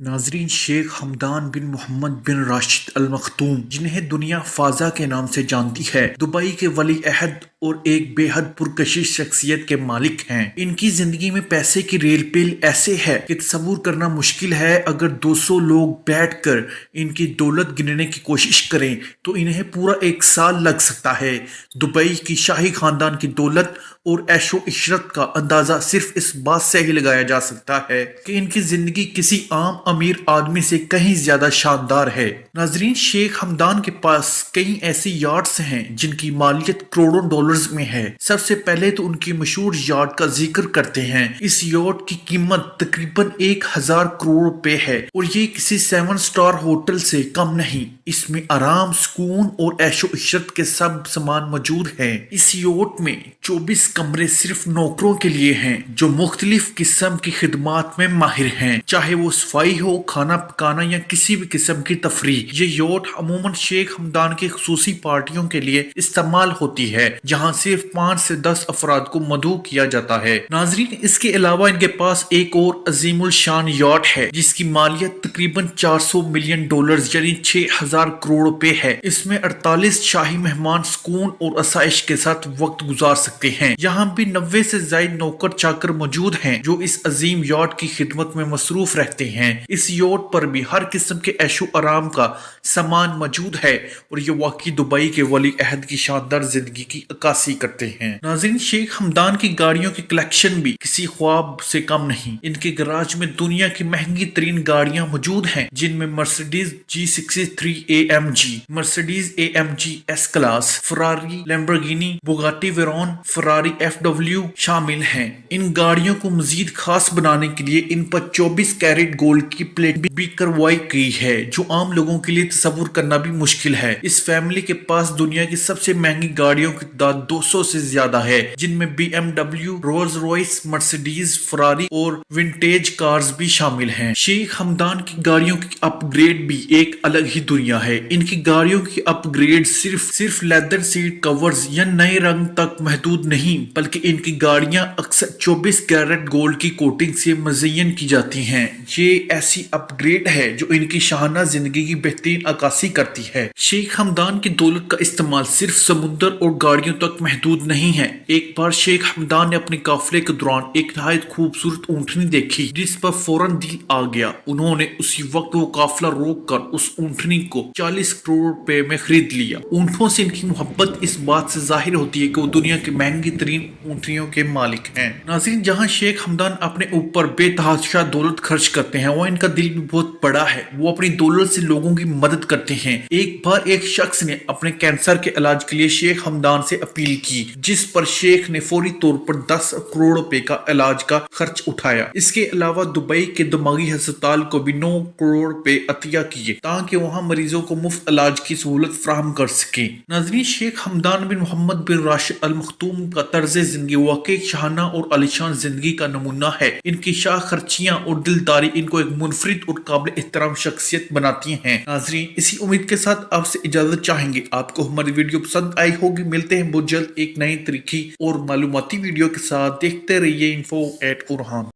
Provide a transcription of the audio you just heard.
ناظرین، شیخ حمدان بن محمد بن راشد المختوم، جنہیں دنیا فضا کے نام سے جانتی ہے، دبئی کے ولی عہد اور ایک بے حد پرکشش شخصیت کے مالک ہیں۔ ان کی زندگی میں پیسے کی ریل پیل ایسے ہے کہ تصور کرنا مشکل ہے۔ اگر 200 لوگ بیٹھ کر ان کی دولت گننے کی کوشش کریں تو انہیں پورا ایک سال لگ سکتا ہے۔ دبئی کی شاہی خاندان کی دولت اور عیش و عشرت کا اندازہ صرف اس بات سے ہی لگایا جا سکتا ہے کہ ان کی زندگی کسی عام امیر آدمی سے کہیں زیادہ شاندار ہے۔ ناظرین، شیخ حمدان کے پاس کئی ایسی یاٹس ہیں جن کی مالیت کروڑوں ڈالرز میں ہے۔ سب سے پہلے تو ان کی مشہور یاٹ کا ذکر کرتے ہیں۔ اس یاٹ کی قیمت تقریباً 1000 کروڑ روپے ہے اور یہ کسی 7 سٹار ہوٹل سے کم نہیں۔ اس میں آرام، سکون اور عیش و عشرت کے سب سامان موجود ہیں۔ اس یاٹ میں 24 کمرے صرف نوکروں کے لیے ہیں جو مختلف قسم کی خدمات میں ماہر ہیں، چاہے وہ صفائی ہو، کھانا پکانا یا کسی بھی قسم کی تفریح۔ یہ یاٹ عموماً شیخ حمدان کی خصوصی پارٹیوں کے لیے استعمال ہوتی ہے، جہاں صرف 5 سے 10 افراد کو مدعو کیا جاتا ہے۔ ناظرین، اس کے علاوہ ان کے پاس ایک اور عظیم الشان یاٹ ہے جس کی مالیت تقریباً 400 ملین ڈالرز یعنی 6000 کروڑ روپے ہے۔ اس میں 48 شاہی مہمان سکون اور آسائش کے ساتھ وقت گزار سکتے ہیں۔ یہاں بھی 90 سے زائد نوکر چاکر موجود ہیں جو اس عظیم یاٹ کی خدمت میں مصروف رہتے ہیں۔ اس یاٹ پر بھی ہر قسم کے عیش و آرام کا سامان موجود ہے اور یہ واقعی دبئی کے ولی عہد کی شاندار زندگی کی عکاسی کرتے ہیں۔ ناظرین، شیخ حمدان کی گاڑیوں کی کلیکشن بھی کسی خواب سے کم نہیں۔ ان کے گراج میں دنیا کی مہنگی ترین گاڑیاں موجود ہیں جن میں Mercedes G63 AMG، Mercedes AMG S class, Ferrari Lamborghini, Bugatti Veyron, Ferrari FW شامل ہیں۔ ان گاڑیوں کو مزید خاص بنانے کے لیے ان پر 24 کیرٹ گولڈ کی پلیٹ بھی کروائی گئی ہے جو عام لوگوں کے لیے تصور کرنا بھی مشکل ہے۔ اس فیملی کے پاس دنیا کی سب سے مہنگی گاڑیوں کی تعداد 200 سے زیادہ ہے، جن میں BMW، رولز روائس، مرسیڈیز، فراری اور ونٹیج کارز بھی شامل ہیں۔ شیخ حمدان کی گاڑیوں کی اپ گریڈ بھی ایک الگ ہی دنیا ہے۔ ان کی گاڑیوں کی اپ گریڈ صرف لیدر سیٹ کورز یا نئے رنگ تک محدود نہیں، بلکہ ان کی گاڑیاں اکثر 24 کیرٹ گولڈ کی کوٹنگ سے مزین کی جاتی ہیں۔ یہ ایسی اپ گریڈ ہے جو ان کی شاہانہ زندگی کی بہترین عکاسی کرتی ہے۔ شیخ حمدان کی دولت کا استعمال صرف سمندر اور گاڑیوں تک محدود نہیں ہے۔ ایک بار شیخ حمدان نے اپنے قافلے کے دوران ایک نہایت خوبصورت اونٹنی دیکھی جس پر فوراً دل آ گیا۔ انہوں نے اسی وقت وہ قافلہ روک کر اس اونٹنی کو 40 کروڑ روپے میں خرید لیا۔ اونٹوں سے ان کی محبت اس بات سے ظاہر ہوتی ہے کہ وہ دنیا کی مہنگی ترین اونٹنیوں کے مالک ہیں۔ ناظرین، جہاں شیخ حمدان اپنے اوپر بے تحاشا دولت خرچ کرتے ہیں، وہ ان کا دل بھی بہت بڑا ہے۔ وہ اپنی دولت سے لوگوں کی مدد کرتے ہیں۔ ایک بار ایک شخص نے اپنے کینسر کے علاج کے لیے شیخ حمدان سے اپیل کی، جس پر شیخ نے فوری طور پر 10 کروڑ روپے کا علاج کا خرچ اٹھایا۔ اس کے علاوہ دبئی کے دماغی ہسپتال کو بھی 9 کروڑ روپے عطیہ کیے تاکہ وہاں مریضوں کو مفت علاج کی سہولت فراہم کر سکیں۔ ناظرین، شیخ حمدان بن محمد بن راشد المختوم کا طرز زندگی واقعی شاہانہ اور عالیشان زندگی کا نمونہ ہے۔ ان کی شاہ خرچیاں اور دلداری ان کو ایک منفرد اور قابل احترام شخصیت بناتی ہیں۔ ناظرین، اسی امید کے ساتھ آپ سے اجازت چاہیں گے۔ آپ کو ہماری ویڈیو پسند آئی ہوگی۔ ملتے ہیں بہت جلد ایک نئی طریقے اور معلوماتی ویڈیو کے ساتھ۔ دیکھتے رہیے info@Quran۔